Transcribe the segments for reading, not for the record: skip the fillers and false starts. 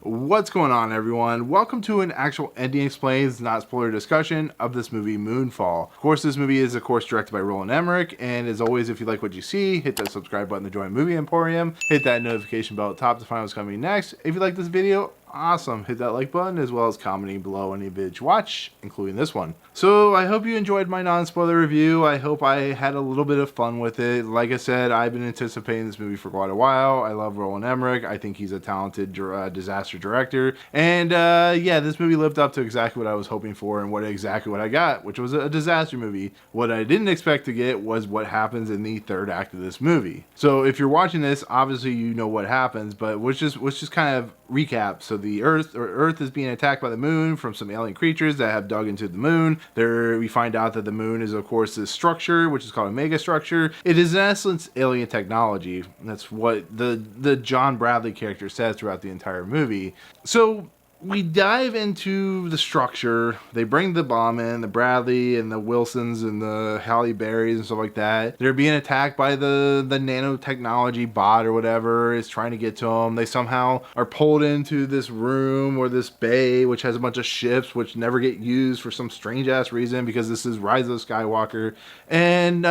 What's going on, everyone? Welcome to an actual ending explains, not spoiler discussion of this movie, Moonfall. Of course, this movie is, directed by Roland Emmerich, and as always, if you like what you see, hit that subscribe button to join Movie Emporium, hit that notification bell at the top to find what's coming next. If you like this video, awesome, hit that like button as well as commenting below any video you watch, including this one. So I hope you enjoyed my non-spoiler review. I hope I had a little bit of fun with it. Like I said, I've been anticipating this movie for quite a while. I love Roland Emmerich. I think he's a talented disaster director, and yeah, this movie lived up to exactly what I was hoping for and exactly what I got, which was a disaster movie. What I didn't expect to get was what happens in the third act of this movie. So if you're watching this, obviously you know what happens, but let's just kind of recap. So the Earth is being attacked by the moon from some alien creatures that have dug into the moon. There we find out that the moon is, of course, this structure, which is called a mega structure. It is in essence alien technology. That's what the John Bradley character says throughout the entire movie. So we dive into the structure. They bring the bomb in, the Bradley and the Wilsons and the Halle Berrys and stuff like that. They're being attacked by the nanotechnology bot or whatever is trying to get to them. They somehow are pulled into this room or this bay, which has a bunch of ships which never get used for some strange ass reason because this is Rise of Skywalker. And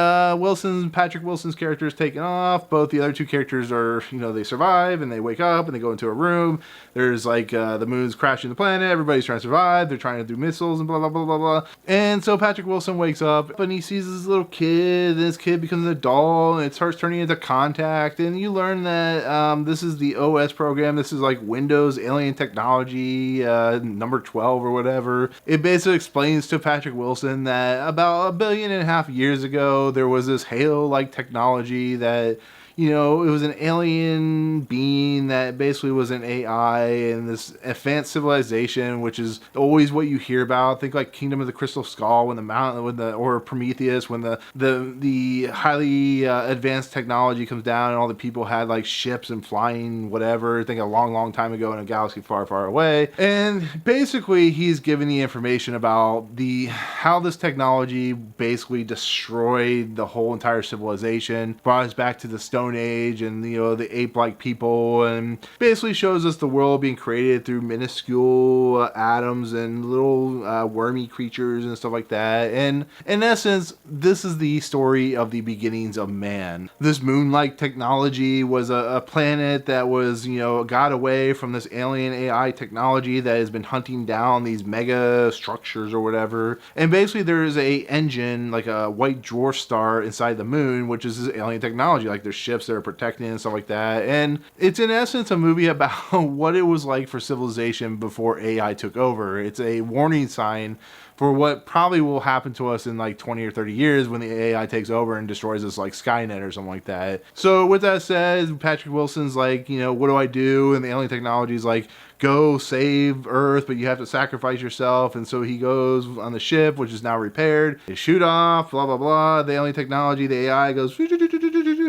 Patrick Wilson's character is taken off. Both the other two characters are, they survive and they wake up and they go into a room. There's like the moon's crashing the planet, everybody's trying to survive, they're trying to do missiles and blah blah blah blah blah. And so Patrick Wilson wakes up and he sees this little kid, and this kid becomes an adult and it starts turning into Contact, and you learn that this is the OS program. This is like Windows alien technology number 12 or whatever. It basically explains to Patrick Wilson that about 1.5 billion years ago there was this Halo like technology that it was an alien being that basically was an AI and this advanced civilization, which is always what you hear about. Think like Kingdom of the Crystal Skull, or Prometheus, when the highly advanced technology comes down and all the people had like ships and flying whatever. Think a long time ago in a galaxy far away. And basically he's giving the information about how this technology basically destroyed the whole entire civilization, brought us back to the Stone Age and the ape-like people, and basically shows us the world being created through minuscule atoms and little wormy creatures and stuff like that. And in essence, this is the story of the beginnings of man. This moon-like technology was a planet that was got away from this alien AI technology that has been hunting down these mega structures or whatever. And basically there is a engine, like a white dwarf star inside the moon, which is this alien technology. Like there's ships that are protecting and stuff like that. And it's in essence a movie about what it was like for civilization before AI took over. It's a warning sign for what probably will happen to us in like 20 or 30 years when the AI takes over and destroys us like Skynet or something like that. So with that said, Patrick Wilson's like, what do I do? And the alien technology is like, go save Earth, but you have to sacrifice yourself. And so he goes on the ship, which is now repaired. They shoot off, blah, blah, blah. The alien technology, the AI goes,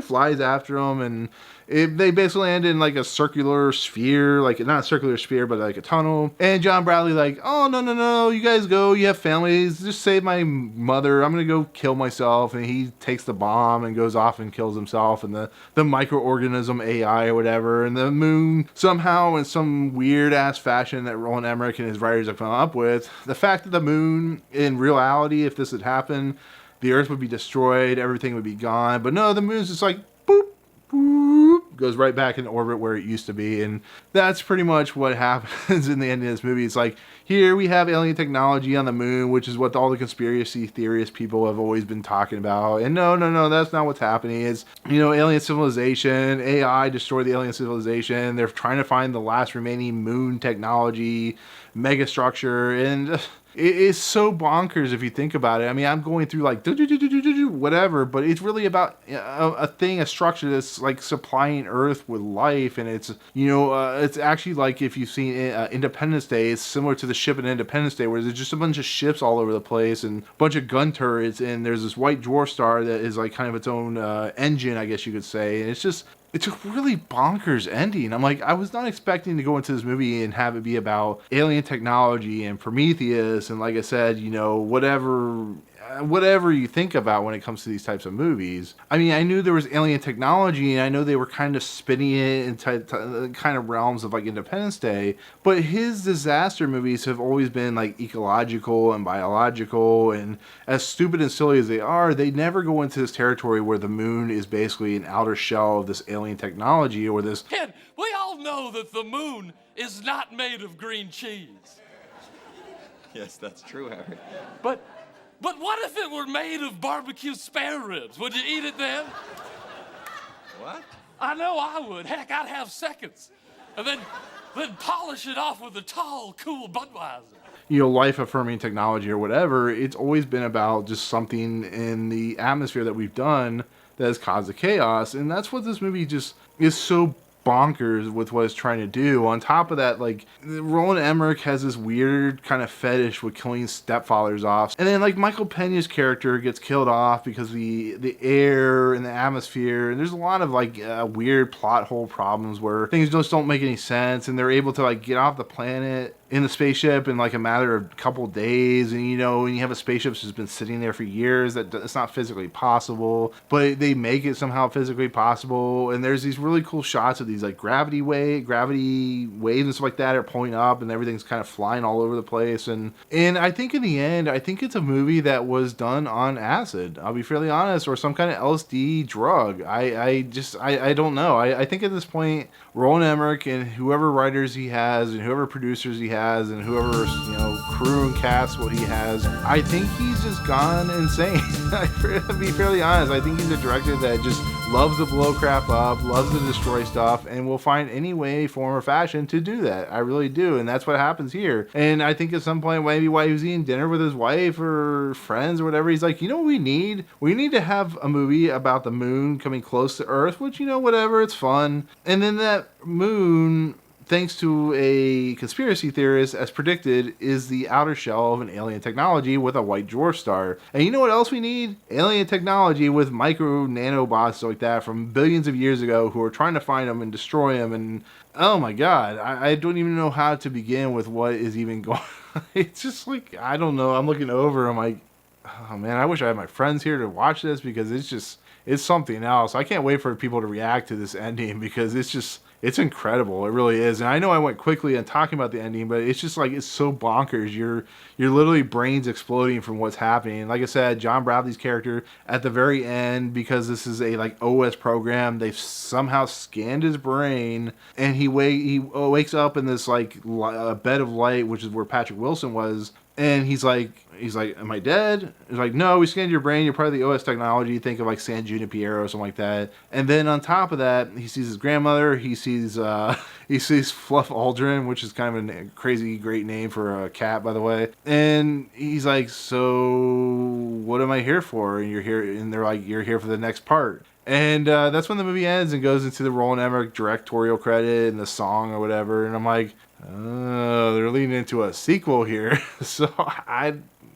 flies after them, and they basically land in like a circular sphere, like not a circular sphere, but like a tunnel. And John Bradley like, oh, no, you guys go, you have families, just save my mother, I'm gonna go kill myself. And he takes the bomb and goes off and kills himself and the microorganism AI or whatever. And the moon somehow, in some weird ass fashion that Roland Emmerich and his writers have come up with, the fact that the moon in reality, if this had happened, the Earth would be destroyed, everything would be gone. But no, the moon's just like boop, boop, goes right back in orbit where it used to be. And that's pretty much what happens in the end of this movie. It's like, here we have alien technology on the moon, which is what all the conspiracy theorist people have always been talking about. And no, that's not what's happening. It's, alien civilization, AI destroyed the alien civilization. They're trying to find the last remaining moon technology, mega structure, and it is so bonkers if you think about it. I mean, I'm going through like whatever, but it's really about a structure that's like supplying Earth with life, and it's it's actually like if you've seen Independence Day, it's similar to the ship in Independence Day, where there's just a bunch of ships all over the place and a bunch of gun turrets, and there's this white dwarf star that is like kind of its own engine, I guess you could say, and it's a really bonkers ending. I'm like, I was not expecting to go into this movie and have it be about alien technology and Prometheus and, like I said, whatever whatever you think about when it comes to these types of movies. I mean, I knew there was alien technology, and I know they were kind of spinning it into kind of realms of like Independence Day, but his disaster movies have always been like ecological and biological, and as stupid and silly as they are, they never go into this territory where the moon is basically an outer shell of this alien technology or this... Kid, we all know that the moon is not made of green cheese. Yes, that's true, Harry. But what if it were made of barbecue spare ribs? Would you eat it then? What? I know I would. Heck, I'd have seconds. And then polish it off with a tall, cool Budweiser. You know, life-affirming technology or whatever, it's always been about just something in the atmosphere that we've done that has caused the chaos. And that's what this movie just is so bonkers with what it's trying to do. On top of that, like, Roland Emmerich has this weird kind of fetish with killing stepfathers off, and then like Michael Pena's character gets killed off because the air and the atmosphere, and there's a lot of like weird plot hole problems where things just don't make any sense, and they're able to like get off the planet in the spaceship in like a matter of a couple days, and you know, when you have a spaceship that's been sitting there for years, that it's not physically possible, but they make it somehow physically possible. And there's these really cool shots of these like gravity waves and stuff like that are pulling up, and everything's kind of flying all over the place. And I think in the end, I think it's a movie that was done on acid, I'll be fairly honest, or some kind of LSD drug. I don't know. I think at this point, Roland Emmerich and whoever writers he has and whoever producers he has and whoever, you know, crew and cast what he has, I think he's just gone insane. To be fairly honest, I think he's a director that just loves to blow crap up, loves to destroy stuff, and will find any way, form, or fashion to do that. I really do, and that's what happens here. And I think at some point, maybe while he was eating dinner with his wife or friends or whatever, he's like, you know what we need? We need to have a movie about the moon coming close to Earth, which, you know, whatever, it's fun. And then that moon, thanks to a conspiracy theorist, as predicted, is the outer shell of an alien technology with a white dwarf star. And you know what else we need? Alien technology with micro nanobots like that from billions of years ago who are trying to find them and destroy them. And oh my god, I don't even know how to begin with what is even going on. It's just like, I don't know. I'm looking over, I'm like, oh man, I wish I had my friends here to watch this, because it's something else. I can't wait for people to react to this ending, because it's incredible. It really is. And I know I went quickly on talking about the ending, but it's just like, it's so bonkers. You're literally brains exploding from what's happening. Like I said, John Bradley's character at the very end, because this is a like OS program, they've somehow scanned his brain, and he wakes up in this like a bed of light, which is where Patrick Wilson was. And he's like, am I dead? He's like, no, we scanned your brain. You're part of the OS technology. Think of like San Junipero or something like that. And then on top of that, he sees his grandmother. He sees Fluff Aldrin, which is kind of a crazy great name for a cat, by the way. And he's like, so what am I here for? And you're here, and they're like, you're here for the next part. And that's when the movie ends and goes into the Roland Emmerich directorial credit and the song or whatever. And I'm like, oh, they're leading into a sequel here. So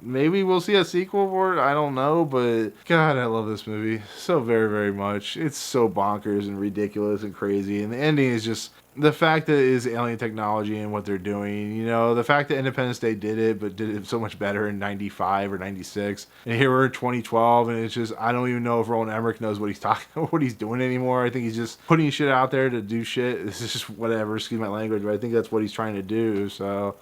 maybe we'll see a sequel for it. I don't know, but God, I love this movie so very, very much. It's so bonkers and ridiculous and crazy. And the ending is just the fact that it is alien technology and what they're doing. You know, the fact that Independence Day did it, but did it so much better in 95 or 96. And here we're in 2012, and it's just, I don't even know if Roland Emmerich knows what he's doing anymore. I think he's just putting shit out there to do shit. This is just whatever, excuse my language, but I think that's what he's trying to do. So,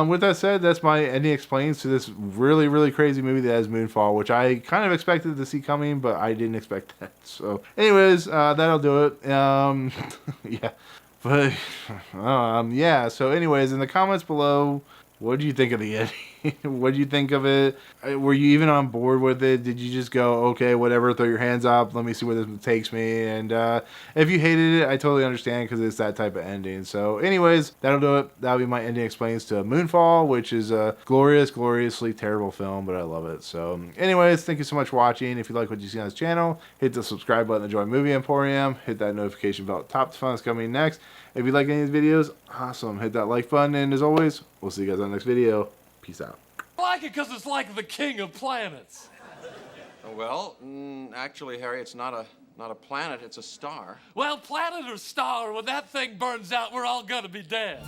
with that said, that's my ending explains to this really, really crazy movie that has Moonfall, which I kind of expected to see coming, but I didn't expect that. So, anyways, that'll do it. Yeah. But, yeah, so anyways, in the comments below, what did you think of the ending? What did you think of it? Were you even on board with it? Did you just go, okay, whatever, throw your hands up, let me see where this takes me? And if you hated it, I totally understand, because it's that type of ending. So anyways, that'll do it. That'll be my ending explains to Moonfall, which is a glorious, gloriously terrible film, but I love it. So anyways, thank you so much for watching. If you like what you see on this channel, hit the subscribe button to join Movie Emporium. Hit that notification bell at the top to find what's coming next. If you like any of these videos, awesome. Hit that like button, and as always, we'll see you guys on the next video. Peace out. I like it because it's like the king of planets. Well, actually, Harry, it's not a planet, it's a star. Well, planet or star, when that thing burns out, we're all gonna be dead.